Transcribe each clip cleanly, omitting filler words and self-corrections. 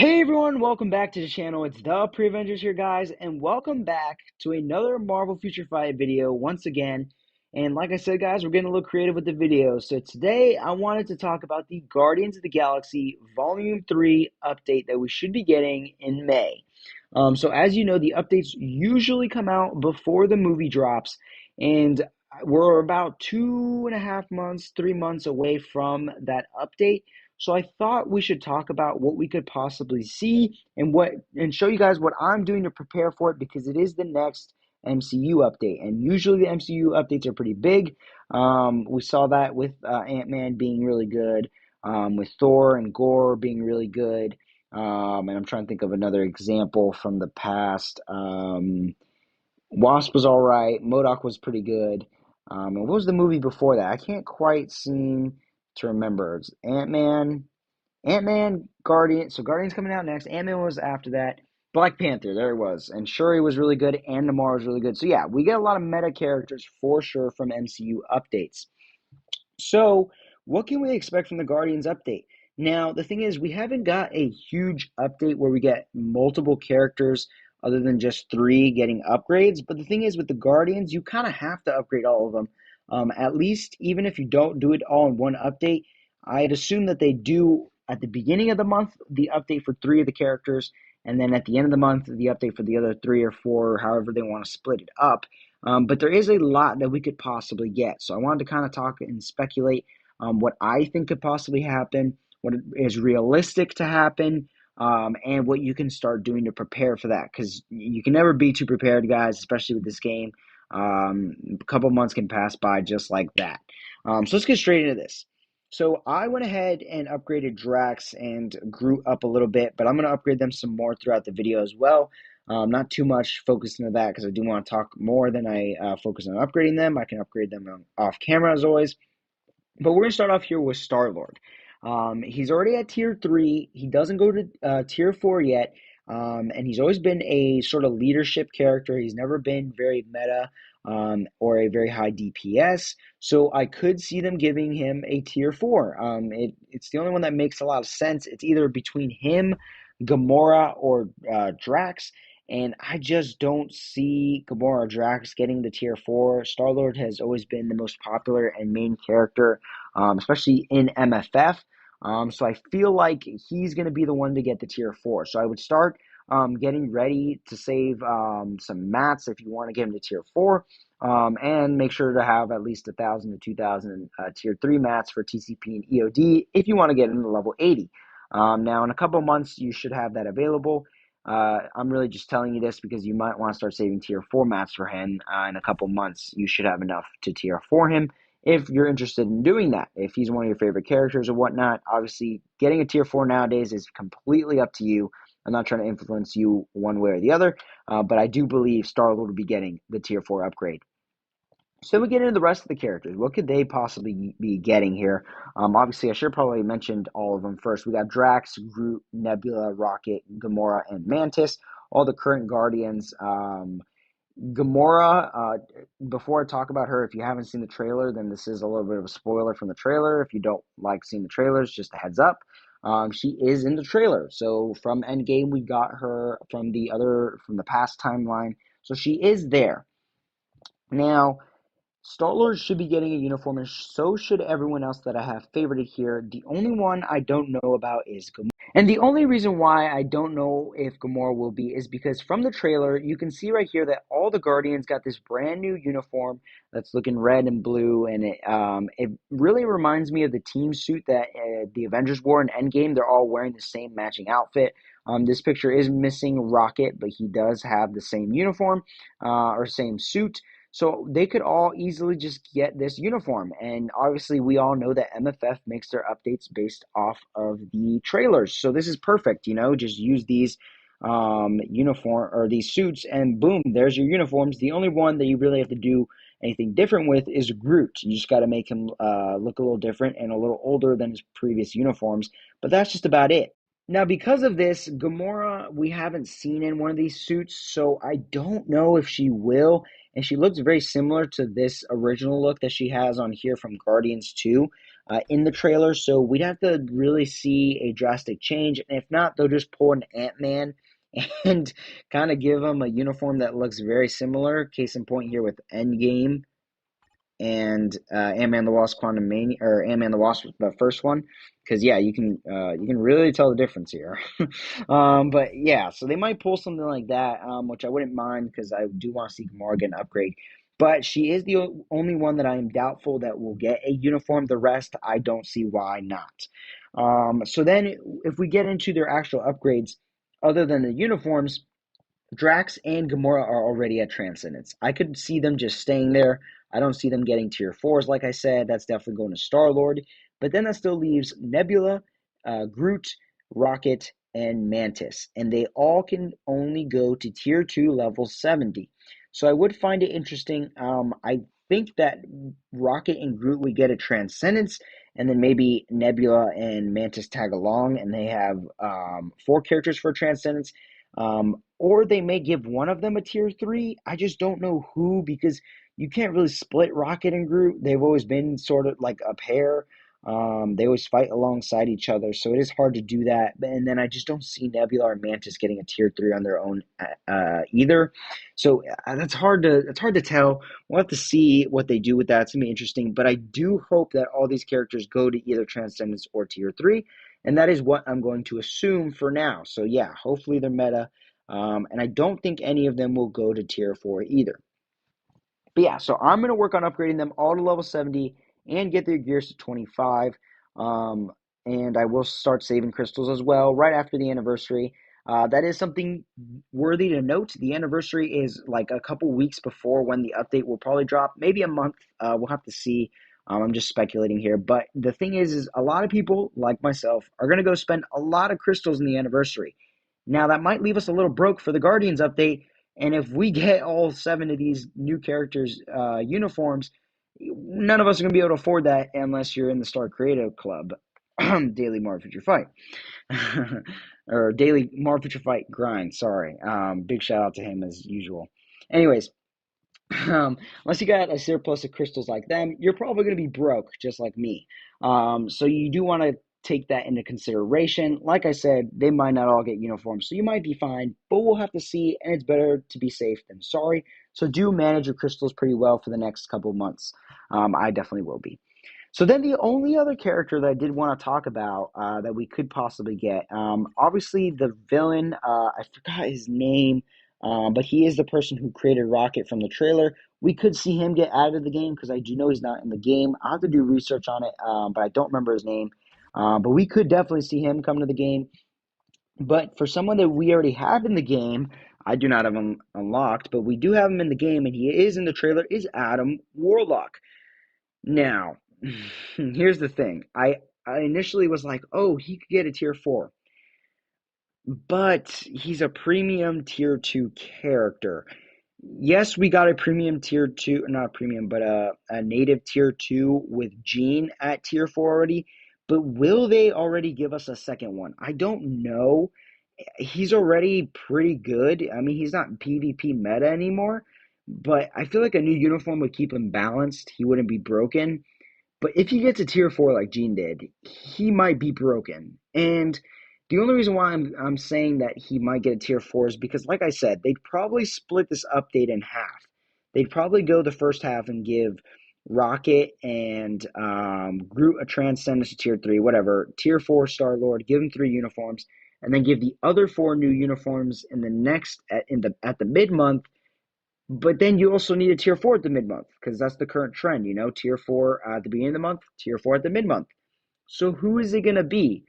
Hey everyone, welcome back to the channel. It's the Pre-Avengers here, guys, and welcome back to another Marvel Future Fight video once again. And like I said, guys, we're getting a little creative with the video. So today I wanted to talk about the Guardians of the Galaxy Volume 3 update that we should be getting in May. So as you know, the updates usually come out before the movie drops, and we're about 2.5 months, 3 months away from that update. So I thought we should talk about what we could possibly see and show you guys what I'm doing to prepare for it, because it is the next MCU update, and usually the MCU updates are pretty big. We saw that with Ant-Man being really good, with Thor and Gore being really good, and I'm trying to think of another example from the past. Wasp was all right. MODOK was pretty good. And what was the movie before that? I can't quite seem to remember. It's Ant-Man, Guardian. So Guardian's coming out next. Ant-Man was after that. Black Panther, there it was. And Shuri was really good, and Namor was really good. So yeah, we get a lot of meta characters for sure from MCU updates. So what can we expect from the Guardians update? Now, the thing is, we haven't got a huge update where we get multiple characters other than just three getting upgrades. But the thing is, with the Guardians, you kind of have to upgrade all of them. At least, even if you don't do it all in one update, I'd assume that they do at the beginning of the month the update for three of the characters, and then at the end of the month the update for the other three or four, however they want to split it up. But there is a lot that we could possibly get. So I wanted to kind of talk and speculate what I think could possibly happen, what is realistic to happen, and what you can start doing to prepare for that. Because you can never be too prepared, guys, especially with this game. A couple months can pass by just like that. So let's get straight into this. So I went ahead and upgraded Drax and Groot up a little bit, but I'm going to upgrade them some more throughout the video as well. Not too much focused into that because I do want to talk more than I focus on upgrading them. I can upgrade them off camera as always. But we're going to start off here with Star-Lord. He's already at tier 3. He doesn't go to tier 4 yet. And he's always been a sort of leadership character. He's never been very meta or a very high DPS. So I could see them giving him a tier 4. It's the only one that makes a lot of sense. It's either between him, Gamora, or Drax. And I just don't see Gamora or Drax getting the tier 4. Star-Lord has always been the most popular and main character, especially in MFF. So I feel like he's going to be the one to get the tier 4. So I would start getting ready to save some mats if you want to get him to tier 4. And make sure to have at least 1,000 to 2,000 tier 3 mats for TCP and EOD if you want to get him to level 80. Now, in a couple months, you should have that available. I'm really just telling you this because you might want to start saving tier 4 mats for him. In a couple months, you should have enough to tier 4 him if you're interested in doing that. If he's one of your favorite characters or whatnot, obviously getting a tier 4 nowadays is completely up to you. I'm not trying to influence you one way or the other, but I do believe Star-Lord will be getting the tier 4 upgrade. So we get into the rest of the characters. What could they possibly be getting here? Obviously, I should have probably mentioned all of them first. We got Drax, Groot, Nebula, Rocket, Gamora, and Mantis, all the current Guardians. Gamora, before I talk about her, if you haven't seen the trailer, then this is a little bit of a spoiler from the trailer. If you don't like seeing the trailers, just a heads up. She is in the trailer. So from Endgame, we got her from the past timeline. So she is there. Now, Star-Lord should be getting a uniform, and so should everyone else that I have favorited here. The only one I don't know about is Gamora. And the only reason why I don't know if Gamora will be is because from the trailer, you can see right here that all the Guardians got this brand new uniform that's looking red and blue, and it really reminds me of the team suit that the Avengers wore in Endgame. They're all wearing the same matching outfit. This picture is missing Rocket, but he does have the same uniform or same suit. So they could all easily just get this uniform. And obviously, we all know that MFF makes their updates based off of the trailers. So this is perfect, just use these uniform or these suits and boom, there's your uniforms. The only one that you really have to do anything different with is Groot. You just got to make him look a little different and a little older than his previous uniforms. But that's just about it. Now, because of this, Gamora, we haven't seen in one of these suits, so I don't know if she will. And she looks very similar to this original look that she has on here from Guardians 2. in the trailer, so we'd have to really see a drastic change. And if not, they'll just pull an Ant-Man and kind of give him a uniform that looks very similar. Case in point here with Endgame and Ant-Man the Wasp: Quantumania, or Ant-Man the Wasp, the first one, because yeah, you can really tell the difference here. But yeah, so they might pull something like that, which I wouldn't mind because I do want to see Gamora get an upgrade. But she is the only one that I am doubtful that will get a uniform. The rest, I don't see why not. So then, if we get into their actual upgrades, other than the uniforms, Drax and Gamora are already at Transcendence. I could see them just staying there. I don't see them getting tier fours, like I said. That's definitely going to Star Lord. But then that still leaves Nebula, Groot, Rocket, and Mantis. And they all can only go to tier 2, level 70. So I would find it interesting. I think that Rocket and Groot would get a Transcendence. And then maybe Nebula and Mantis tag along, and they have four characters for Transcendence. Or they may give one of them a tier 3. I just don't know who, because you can't really split Rocket and Groot. They've always been sort of like a pair. They always fight alongside each other, so it is hard to do that. And then I just don't see Nebula or Mantis getting a tier 3 on their own either. So that's hard to tell. We'll have to see what they do with that. It's gonna be interesting. But I do hope that all these characters go to either Transcendence or tier 3. And that is what I'm going to assume for now. So yeah, hopefully they're meta. And I don't think any of them will go to tier 4 either. But yeah, so I'm going to work on upgrading them all to level 70 and get their gears to 25. Um, and I will start saving crystals as well right after the anniversary. That is something worthy to note. The anniversary is like a couple weeks before when the update will probably drop, maybe a month. We'll have to see. I'm just speculating here. But the thing is a lot of people, like myself, are going to go spend a lot of crystals in the anniversary. Now, that might leave us a little broke for the Guardians update, and if we get all seven of these new characters' uniforms, none of us are going to be able to afford that unless you're in the Star Creative Club, Daily Marvel Future Fight, or Daily Marvel Future Fight Grind. Sorry. Big shout out to him as usual. Anyways, unless you got a surplus of crystals like them, you're probably going to be broke, just like me. So you do want to take that into consideration. Like I said, they might not all get uniforms, so you might be fine, but we'll have to see, and it's better to be safe than sorry. So do manage your crystals pretty well for the next couple of months. I definitely will be. So then the only other character that I did want to talk about that we could possibly get, obviously the villain, I forgot his name, but he is the person who created Rocket from the trailer. We could see him get added to the game because I do know he's not in the game. I'll have to do research on it, but I don't remember his name. But we could definitely see him come to the game. But for someone that we already have in the game, I do not have him unlocked, but we do have him in the game, and he is in the trailer, is Adam Warlock. Now, here's the thing. I initially was like, oh, he could get a tier 4. But he's a premium tier 2 character. Yes, we got a premium tier 2, not a premium, but a native tier 2 with Jean at tier 4 already. But will they already give us a second one? I don't know. He's already pretty good. I mean, he's not PvP meta anymore, but I feel like a new uniform would keep him balanced. He wouldn't be broken. But if he gets a tier 4 like Gene did, he might be broken. And the only reason why I'm saying that he might get a tier 4 is because, like I said, they'd probably split this update in half. They'd probably go the first half and give Rocket and Groot a Transcendence to tier 3, whatever, tier 4 Star Lord, give him 3 uniforms, and then give the other 4 new uniforms in the next at the mid month. But then you also need a tier 4 at the mid month because that's the current trend, tier 4 at the beginning of the month, tier 4 at the mid month. So who is it going to be?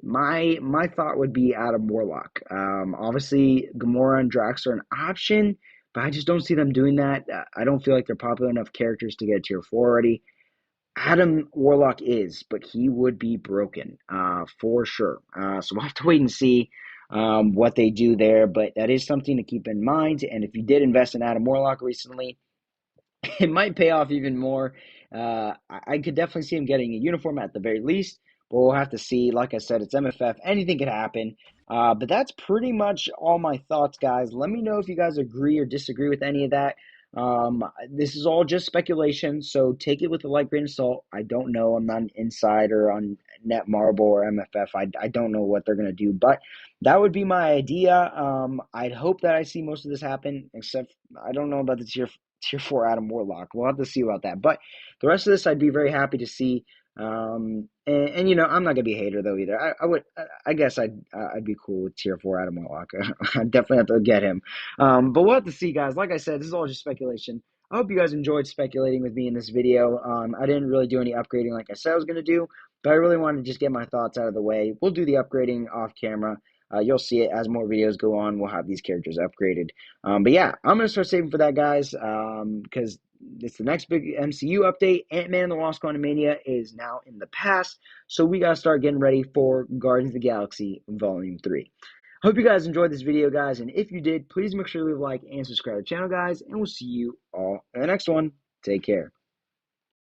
My thought would be Adam Warlock. Obviously, Gamora and Drax are an option, but I just don't see them doing that. I don't feel like they're popular enough characters to get a tier 4 already. Adam Warlock is, but he would be broken for sure. So we'll have to wait and see what they do there, but that is something to keep in mind. And if you did invest in Adam Warlock recently, it might pay off even more. I could definitely see him getting a uniform at the very least, but we'll have to see. Like I said, it's MFF. Anything could happen. But that's pretty much all my thoughts, guys. Let me know if you guys agree or disagree with any of that. This is all just speculation, so take it with a light grain of salt. I don't know. I'm not an insider on Netmarble or MFF. I don't know what they're gonna do, but that would be my idea. I'd hope that I see most of this happen, except I don't know about the tier 4 Adam Warlock. We'll have to see about that. But the rest of this, I'd be very happy to see. And you know, I'm not gonna be a hater though either. I guess I'd be cool with tier 4 Adam Warlock. I definitely have to get him. But we'll have to see, guys. Like I said, this is all just speculation. I hope you guys enjoyed speculating with me in this video. I didn't really do any upgrading like I said I was gonna do, but I really wanted to just get my thoughts out of the way. We'll do the upgrading off camera. You'll see it as more videos go on. We'll have these characters upgraded. But yeah, I'm going to start saving for that, guys, because it's the next big MCU update. Ant-Man and the Wasp: Quantumania is now in the past, so we got to start getting ready for Guardians of the Galaxy Volume 3. Hope you guys enjoyed this video, guys, and if you did, please make sure to leave a like and subscribe to the channel, guys, and we'll see you all in the next one. Take care.